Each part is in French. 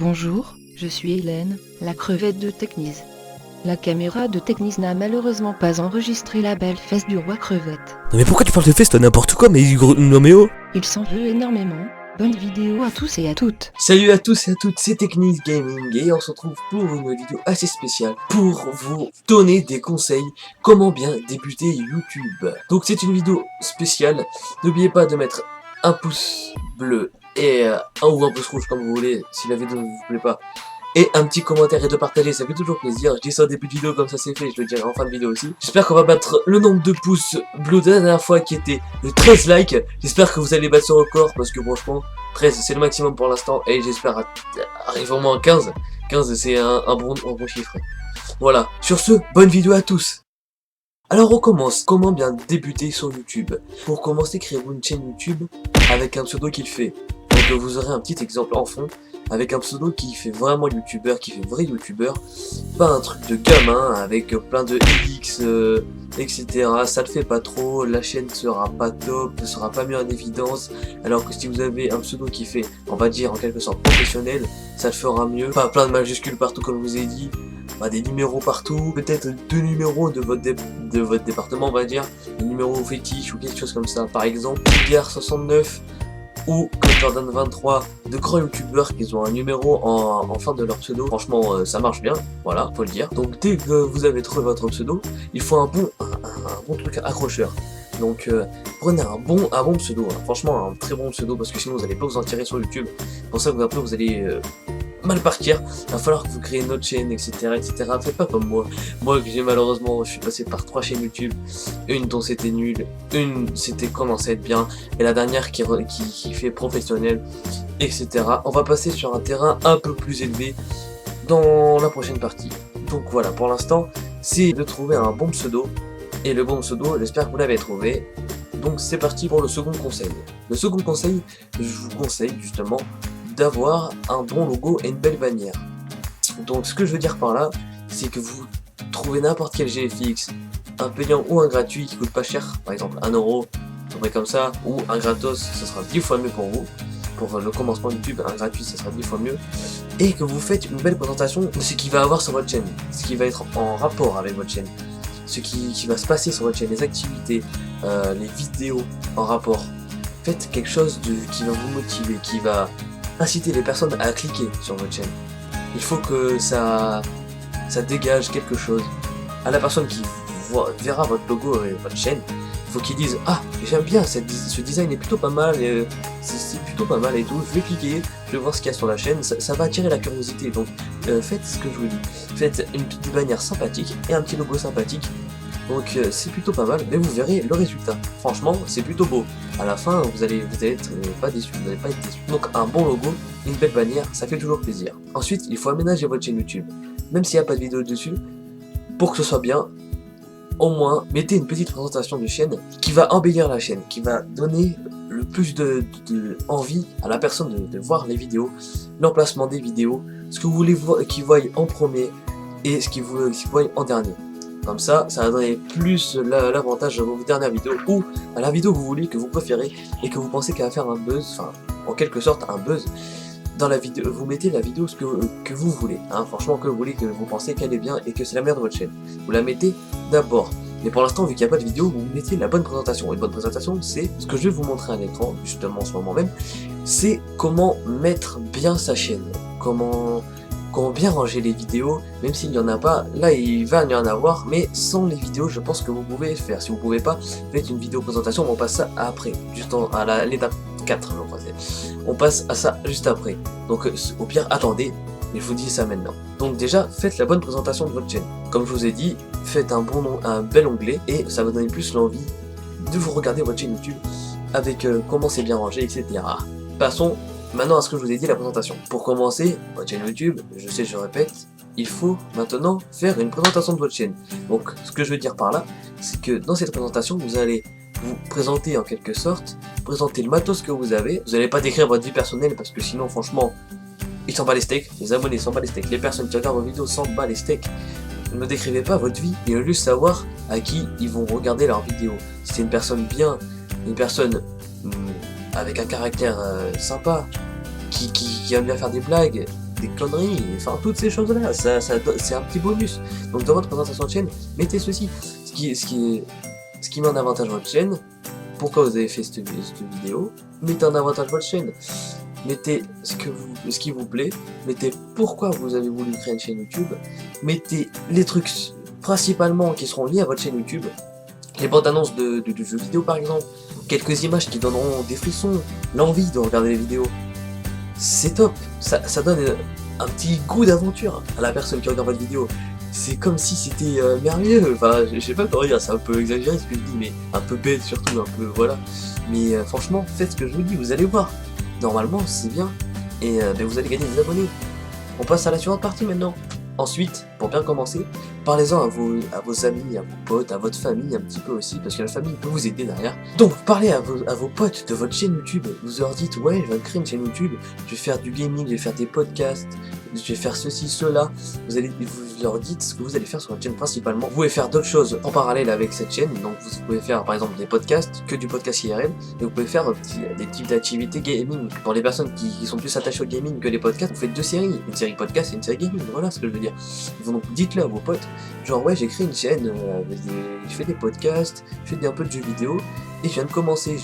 Bonjour, je suis Hélène, la crevette de Techniz. La caméra de Techniz n'a malheureusement pas enregistré la belle fesse du roi crevette. Non mais pourquoi tu parles de fesse, toi, n'importe quoi, mais non mais oh. Il s'en veut énormément. Bonne vidéo à tous et à toutes. Salut à tous et à toutes, c'est Techniz Gaming et on se retrouve pour une vidéo assez spéciale pour vous donner des conseils comment bien débuter YouTube. Donc c'est une vidéo spéciale, n'oubliez pas de mettre un pouce bleu et un ou un pouce rouge comme vous voulez si la vidéo ne vous plaît pas. Et un petit commentaire et de partager, ça fait toujours plaisir. Je dis ça au début de vidéo, comme ça c'est fait, je le dirai en fin de vidéo aussi. J'espère qu'on va battre le nombre de pouces bleus de la dernière fois qui était de 13 likes. J'espère que vous allez battre ce record parce que franchement, 13 c'est le maximum pour l'instant. Et j'espère arriver au moins à 15. 15 c'est un bon chiffre. Voilà, sur ce, bonne vidéo à tous. Alors on commence, comment bien débuter sur YouTube. Pour commencer, créez-vous une chaîne YouTube avec un pseudo qu'il fait. Donc vous aurez un petit exemple en fond. Avec un pseudo qui fait vraiment youtubeur, qui fait vrai youtubeur, pas un truc de gamin avec plein de X, etc. Ça le fait pas trop, la chaîne sera pas top, ne sera pas mis en évidence, alors que si vous avez un pseudo qui fait, on va dire en quelque sorte professionnel, ça le fera mieux. Pas plein de majuscules partout comme je vous ai dit, pas des numéros partout, peut-être 2 numéros de votre département on va dire, des numéros fétiches ou quelque chose comme ça. Par exemple, Tigard69, ou comme Jordan23, de grands youtubeurs qui ont un numéro en fin de leur pseudo. Franchement ça marche bien, voilà, faut le dire. Donc dès que vous avez trouvé votre pseudo, il faut un bon truc accrocheur. Donc prenez un bon pseudo, hein. Franchement un très bon pseudo parce que sinon vous n'allez pas vous en tirer sur YouTube. C'est pour ça que après vous allez mal partir, il va falloir que vous créez une autre chaîne, etc. Faites pas comme moi. Moi que j'ai malheureusement, je suis passé par 3 chaînes YouTube, une dont c'était nul, une c'était commencé à être bien, et la dernière qui fait professionnel, etc. On va passer sur un terrain un peu plus élevé dans la prochaine partie. Donc voilà, pour l'instant, c'est de trouver un bon pseudo, et le bon pseudo, j'espère que vous l'avez trouvé. Donc c'est parti pour le second conseil. Le second conseil, je vous conseille justement d'avoir un bon logo et une belle bannière. Donc ce que je veux dire par là, c'est que vous trouvez n'importe quel GFX, un payant ou un gratuit qui coûte pas cher, par exemple 1 euro, à peu comme ça, ou un gratos, ce sera 10 fois mieux pour vous. Pour le commencement YouTube, un gratuit, ça sera 10 fois mieux. Et que vous faites une belle présentation de ce qui va avoir sur votre chaîne, ce qui va être en rapport avec votre chaîne, ce qui va se passer sur votre chaîne, les activités, les vidéos en rapport. Faites quelque chose qui va vous motiver, qui va inciter les personnes à cliquer sur votre chaîne. Il faut que ça dégage quelque chose. À la personne qui verra votre logo et votre chaîne, il faut qu'ils disent « Ah, j'aime bien, ce design est plutôt pas mal, c'est plutôt pas mal et tout, je vais cliquer, je vais voir ce qu'il y a sur la chaîne, ça va attirer la curiosité. » Donc faites ce que je vous dis. Faites une petite bannière sympathique et un petit logo sympathique. Donc c'est plutôt pas mal, mais vous verrez le résultat. Franchement, c'est plutôt beau. À la fin, vous allez être pas déçus, vous n'allez pas être déçus. Donc un bon logo, une belle bannière, ça fait toujours plaisir. Ensuite, il faut aménager votre chaîne YouTube. Même s'il n'y a pas de vidéo dessus, pour que ce soit bien, au moins, mettez une petite présentation de chaîne qui va embellir la chaîne, qui va donner le plus de envie à la personne de voir les vidéos, l'emplacement des vidéos, ce que vous voulez qu'ils voient en premier et ce qu'ils voient en dernier. Comme ça va donner plus l'avantage à vos dernières vidéos ou à la vidéo que vous voulez, que vous préférez et que vous pensez qu'elle va faire un buzz, enfin en quelque sorte un buzz dans la vidéo. Vous mettez la vidéo que vous voulez, hein, franchement que vous voulez, que vous pensez qu'elle est bien et que c'est la meilleure de votre chaîne. Vous la mettez d'abord. Mais pour l'instant, vu qu'il n'y a pas de vidéo, vous mettez la bonne présentation. Une bonne présentation, c'est ce que je vais vous montrer à l'écran, justement en ce moment même, c'est comment mettre bien sa chaîne, comment bien ranger les vidéos, même s'il n'y en a pas, là il va y en avoir, mais sans les vidéos je pense que vous pouvez faire. Si vous pouvez pas, faites une vidéo présentation, on passe ça après, juste à l'étape 4 je crois. On passe à ça juste après, donc au pire attendez, mais je vous dis ça maintenant. Donc déjà, faites la bonne présentation de votre chaîne. Comme je vous ai dit, faites un bel onglet, et ça va donner plus l'envie de vous regarder votre chaîne YouTube, avec comment c'est bien rangé, etc. Passons maintenant à ce que je vous ai dit, la présentation. Pour commencer, votre chaîne YouTube, je sais, je répète, il faut maintenant faire une présentation de votre chaîne. Donc ce que je veux dire par là, c'est que dans cette présentation, vous allez vous présenter en quelque sorte, présenter le matos que vous avez. Vous n'allez pas décrire votre vie personnelle parce que sinon franchement, ils s'en bat les steaks, les abonnés s'en bat les steaks, les personnes qui regardent vos vidéos s'en bat les steaks. Ne décrivez pas votre vie, ils veulent juste savoir à qui ils vont regarder leurs vidéos. Si c'est une personne bien, une personne avec un caractère sympa, qui aime bien faire des blagues, des conneries, enfin toutes ces choses-là, c'est un petit bonus. Donc dans votre présentation de chaîne, mettez ceci. Ce qui met en avantage votre chaîne, pourquoi vous avez fait cette vidéo, mettez en avantage votre chaîne. Mettez ce qui vous plaît, mettez pourquoi vous avez voulu créer une chaîne YouTube, mettez les trucs principalement qui seront liés à votre chaîne YouTube, les bandes annonces de jeux vidéo par exemple, quelques images qui donneront des frissons, l'envie de regarder les vidéos. C'est top, ça donne un petit goût d'aventure à la personne qui regarde votre vidéo. C'est comme si c'était merveilleux, enfin je sais pas comment dire, c'est un peu exagéré ce que je dis, mais un peu bête surtout, un peu voilà. Mais franchement, faites ce que je vous dis, vous allez voir. Normalement c'est bien, et vous allez gagner des abonnés. On passe à la suivante partie maintenant. Ensuite, pour bien commencer, parlez-en à vos amis, à vos potes, à votre famille un petit peu aussi, parce que la famille peut vous aider derrière. Donc parlez à vos potes de votre chaîne YouTube, vous leur dites ouais je vais créer une chaîne YouTube, je vais faire du gaming, je vais faire des podcasts, je vais faire ceci, cela. Vous leur dites ce que vous allez faire sur votre chaîne principalement. Vous pouvez faire d'autres choses en parallèle avec cette chaîne, donc vous pouvez faire par exemple des podcasts, que du podcast IRL, et vous pouvez faire des types d'activités gaming. Pour les personnes qui sont plus attachées au gaming que les podcasts, vous faites deux séries, une série podcast et une série gaming, voilà ce que je veux dire. Donc dites-le à vos potes, genre ouais j'ai créé une chaîne, je fais des podcasts, je fais un peu de jeux vidéo, et je viens de commencer,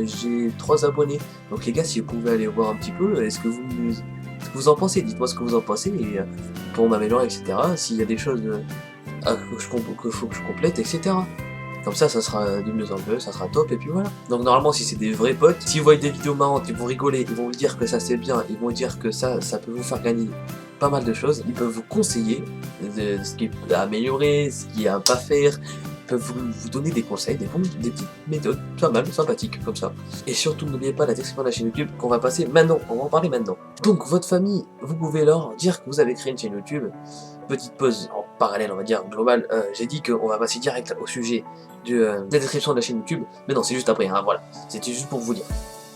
j'ai 3 abonnés. Donc les gars, si vous pouvez aller voir un petit peu, est-ce que vous en pensez, dites-moi ce que vous en pensez, et pour m'améliorer, etc. S'il y a des choses qu'il faut que je complète, etc. Comme ça sera de mieux en mieux, ça sera top, et puis voilà. Donc normalement, si c'est des vrais potes, s'ils voient des vidéos marrantes, ils vont rigoler, ils vont vous dire que ça c'est bien, ils vont dire que ça peut vous faire gagner pas mal de choses, ils peuvent vous conseiller ce qui est à améliorer, ce qui est à pas faire, ils peuvent vous donner des conseils, des petites méthodes pas mal sympathiques comme ça. Et surtout n'oubliez pas la description de la chaîne YouTube qu'on va passer maintenant, on va en parler maintenant. Donc votre famille, vous pouvez leur dire que vous avez créé une chaîne YouTube. Petite pause en parallèle, on va dire global, j'ai dit qu'on va passer direct au sujet de la description de la chaîne YouTube, mais non c'est juste après, hein, voilà, c'était juste pour vous dire.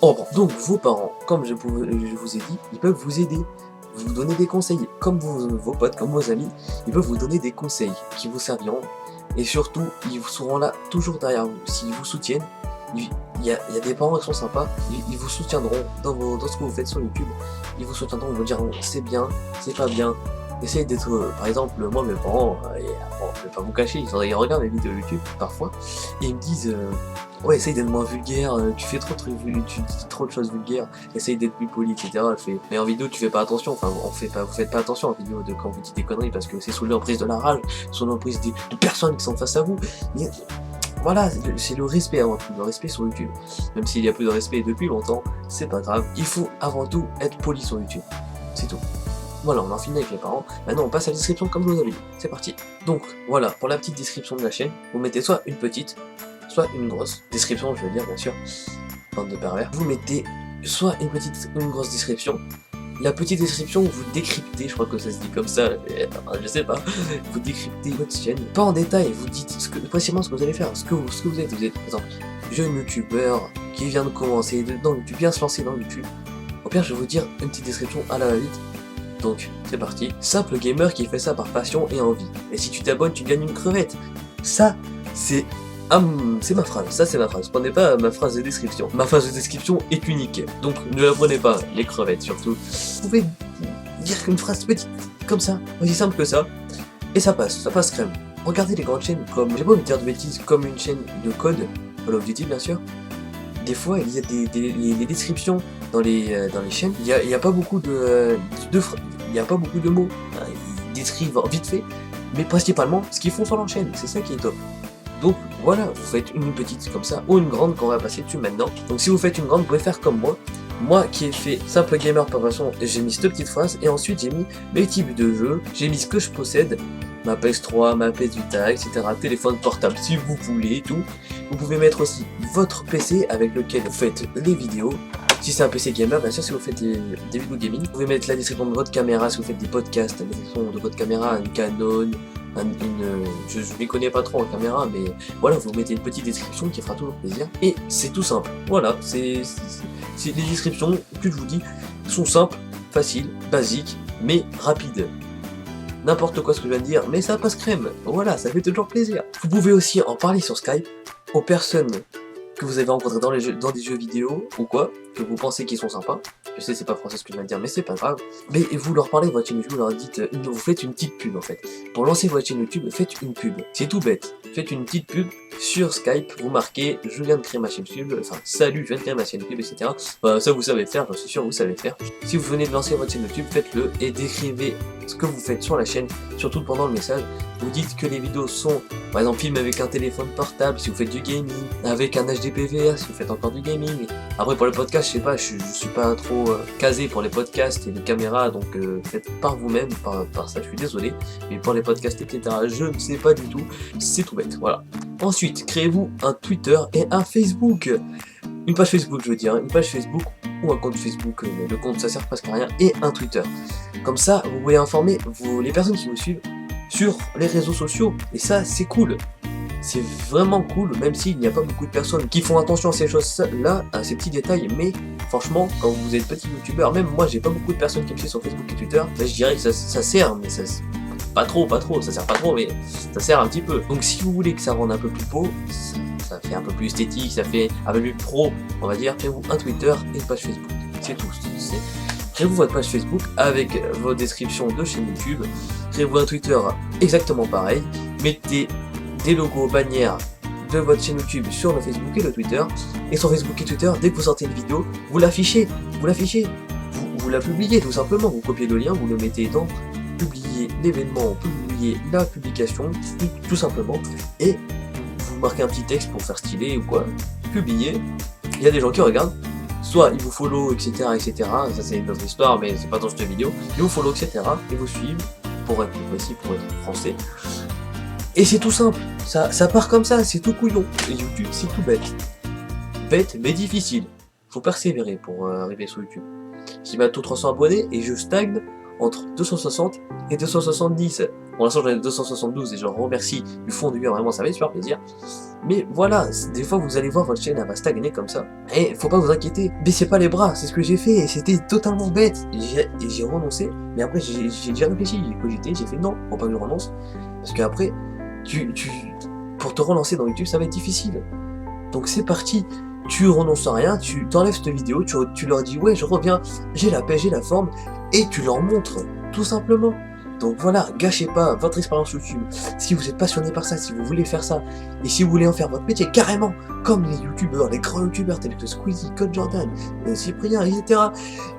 On reprend. Donc vos parents, comme je vous ai dit, ils peuvent vous aider, vous donner des conseils, comme vos potes, comme vos amis, ils peuvent vous donner des conseils qui vous serviront, et surtout, ils seront là toujours derrière vous. S'ils vous soutiennent, il y a des parents qui sont sympas, ils vous soutiendront dans ce que vous faites sur YouTube, ils vous soutiendront, ils vous diront c'est bien, c'est pas bien. Essayez d'être, par exemple, moi mes parents, je vais pas vous cacher, ils regardent mes vidéos YouTube parfois, et ils me disent ouais essaye d'être moins vulgaire, tu fais trop de trucs, tu dis trop de choses vulgaires, essaye d'être plus poli, etc. Mais en vidéo tu fais pas attention, enfin vous faites pas attention en vidéo quand vous dites des conneries, parce que c'est sous l'emprise de la rage, sous l'emprise de personnes qui sont face à vous. Mais, voilà, c'est le respect avant tout, le respect sur YouTube. Même s'il y a plus de respect depuis longtemps, c'est pas grave, il faut avant tout être poli sur YouTube, c'est tout. Voilà, on en finit avec les parents. Maintenant, on passe à la description comme je vous avais dit. C'est parti. Donc, voilà, pour la petite description de la chaîne, vous mettez soit une petite, soit une grosse description, je veux dire, bien sûr, bande de pervers. Vous mettez soit une petite ou une grosse description. La petite description, vous décryptez, je crois que ça se dit comme ça, je sais pas, vous décryptez votre chaîne, pas en détail, vous dites précisément ce que vous allez faire, ce que vous êtes, par exemple, jeune youtubeur qui vient de commencer dans YouTube, vient se lancer dans YouTube. Au pire, je vais vous dire une petite description à la va-vite. Donc, c'est parti. Simple gamer qui fait ça par passion et envie. Et si tu t'abonnes, tu gagnes une crevette. Ça, c'est ma phrase. Ça, c'est ma phrase. Prenez pas ma phrase de description. Ma phrase de description est unique. Donc, ne la prenez pas, les crevettes surtout. Vous pouvez dire qu'une phrase petite, comme ça, aussi simple que ça, et ça passe crème. Regardez les grandes chaînes comme, j'ai pas envie de dire de bêtises, comme une chaîne de code, Call of Duty bien sûr. Des fois, il y a des descriptions dans les chaînes, il y a pas beaucoup de mots, ils décrivent vite fait, mais principalement ce qu'ils font sur leur chaîne, c'est ça qui est top. Donc voilà, vous faites une petite comme ça, ou une grande qu'on va passer dessus maintenant. Donc si vous faites une grande, vous pouvez faire comme moi qui ai fait simple gamer par passion, j'ai mis cette petite phrase, et ensuite j'ai mis mes types de jeux, j'ai mis ce que je possède, ma PS3, ma PS Vita, etc. Téléphone portable si vous voulez, tout. Vous pouvez mettre aussi votre PC avec lequel vous faites les vidéos. Si c'est un PC gamer, bien sûr, si vous faites des vidéos gaming, vous pouvez mettre la description de votre caméra, si vous faites des podcasts, la description de votre caméra, une Canon, je ne m'y connais pas trop en caméra, mais voilà, vous mettez une petite description qui fera toujours plaisir. Et c'est tout simple. Voilà, c'est les descriptions que je vous dis sont simples, faciles, basiques, mais rapides. N'importe quoi ce que je viens de dire, mais ça passe crème. Voilà, ça fait toujours plaisir. Vous pouvez aussi en parler sur Skype aux personnes que vous avez rencontrées dans des jeux vidéo ou quoi, que vous pensez qu'ils sont sympas. Je sais, c'est pas français ce que je viens de dire, mais c'est pas grave. Mais vous leur parlez de votre chaîne YouTube, vous leur dites, vous faites une petite pub en fait. Pour lancer votre chaîne YouTube, faites une pub. C'est tout bête. Faites une petite pub sur Skype, vous marquez, je viens de créer ma chaîne YouTube, enfin, salut, je viens de créer ma chaîne YouTube, etc. Ça vous savez faire, j'en suis sûr, vous savez faire. Si vous venez de lancer votre chaîne YouTube, faites-le et décrivez ce que vous faites sur la chaîne, surtout pendant le message. Vous dites que les vidéos sont, par exemple, filmées avec un téléphone portable, si vous faites du gaming, avec un HDPVR, si vous faites encore du gaming. Après, pour les podcasts, je sais pas, je suis pas trop casé pour les podcasts et les caméras, donc faites par vous-même, par ça, je suis désolé. Mais pour les podcasts, etc., je ne sais pas du tout, c'est tout bête, voilà. Ensuite, créez-vous un Twitter et un Facebook. Une page Facebook, je veux dire, une page Facebook ou un compte Facebook, le compte ça sert presque à rien, et un Twitter. Comme ça, vous pouvez informer les personnes qui vous suivent sur les réseaux sociaux, et ça, c'est cool. C'est vraiment cool, même s'il n'y a pas beaucoup de personnes qui font attention à ces choses-là, à ces petits détails, mais franchement, quand vous êtes petit youtubeur, même moi, j'ai pas beaucoup de personnes qui me suivent sur Facebook et Twitter, là, je dirais que ça sert, mais ça... Pas trop, ça sert pas trop, mais ça sert un petit peu. Donc si vous voulez que ça rende un peu plus beau, ça fait un peu plus esthétique, ça fait un peu plus pro, on va dire, créez-vous un Twitter et une page Facebook. C'est tout. Créez-vous votre page Facebook avec vos descriptions de chaîne YouTube. Créez-vous un Twitter exactement pareil. Mettez des logos, bannières de votre chaîne YouTube sur le Facebook et le Twitter. Et sur Facebook et Twitter, dès que vous sortez une vidéo, vous l'affichez. Vous la publiez tout simplement. Vous copiez le lien, vous le mettez dans publier l'événement, publier la publication, tout simplement, et vous marquez un petit texte pour faire stylé ou quoi, publier, il y a des gens qui regardent, soit ils vous follow, etc., ça c'est une autre histoire, mais c'est pas dans cette vidéo, ils vous follow, etc., et vous suivent, pour être précis, pour être français, et c'est tout simple, ça part comme ça, c'est tout couillon, et YouTube c'est tout bête mais difficile, faut persévérer pour arriver sur YouTube. J'ai bientôt 300 abonnés, et je stagne entre 260 et 270. Pour l'instant j'en ai 272 et je remercie du fond du cœur, vraiment ça fait super plaisir. Mais voilà, des fois vous allez voir votre chaîne elle va stagner comme ça. Et faut pas vous inquiéter, baissez pas les bras, c'est ce que j'ai fait et c'était totalement bête. Et j'ai renoncé, mais après j'ai déjà réfléchi, j'ai cogité, j'ai fait non, faut pas que je renonce. Parce qu'après, pour te relancer dans YouTube ça va être difficile. Donc c'est parti. Tu renonces à rien, tu t'enlèves cette vidéo, tu leur dis ouais je reviens, j'ai la paix, j'ai la forme, et tu leur montres, tout simplement. Donc voilà, gâchez pas votre expérience YouTube. Si vous êtes passionné par ça, si vous voulez faire ça, et si vous voulez en faire votre métier, carrément, comme les youtubeurs, les grands youtubeurs tels que Squeezie, Code Jordan, Cyprien, etc.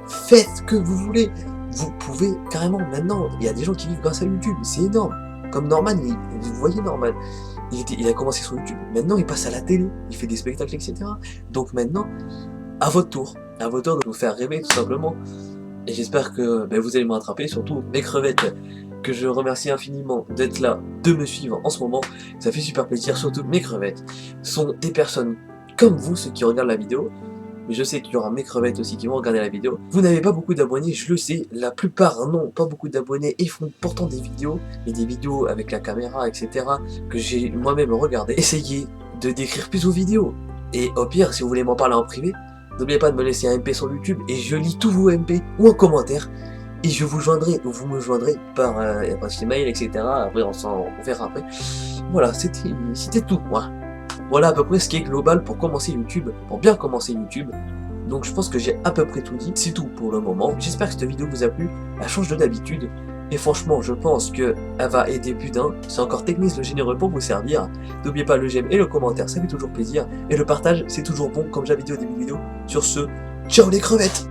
Faites ce que vous voulez. Vous pouvez carrément, maintenant, il y a des gens qui vivent grâce à YouTube, c'est énorme. Comme Norman, vous voyez Norman. Il a commencé sur YouTube, maintenant il passe à la télé, il fait des spectacles, etc. Donc maintenant, à votre tour de vous faire rêver tout simplement. Et j'espère que vous allez me rattraper, surtout mes crevettes, que je remercie infiniment d'être là, de me suivre en ce moment. Ça fait super plaisir, surtout mes crevettes sont des personnes comme vous, ceux qui regardent la vidéo. Mais je sais qu'il y aura mes crevettes aussi qui vont regarder la vidéo. Vous n'avez pas beaucoup d'abonnés, je le sais, la plupart n'ont pas beaucoup d'abonnés et font pourtant des vidéos, mais des vidéos avec la caméra, etc. que j'ai moi-même regardé. Essayez de décrire plus vos vidéos. Et au pire, si vous voulez m'en parler en privé, n'oubliez pas de me laisser un MP sur YouTube et je lis tous vos MP ou en commentaire. Et je vous joindrai, ou vous me joindrez par email, etc. Après, on verra après. Voilà, c'était tout, moi. Voilà à peu près ce qui est global pour commencer YouTube, pour bien commencer YouTube. Donc je pense que j'ai à peu près tout dit, c'est tout pour le moment. J'espère que cette vidéo vous a plu, elle change de d'habitude. Et franchement, je pense qu'elle va aider plus d'un. C'est encore Techniz le généreux pour vous servir. N'oubliez pas le j'aime et le commentaire, ça fait toujours plaisir. Et le partage, c'est toujours bon, comme j'avais dit au début de vidéo. Sur ce, ciao les crevettes!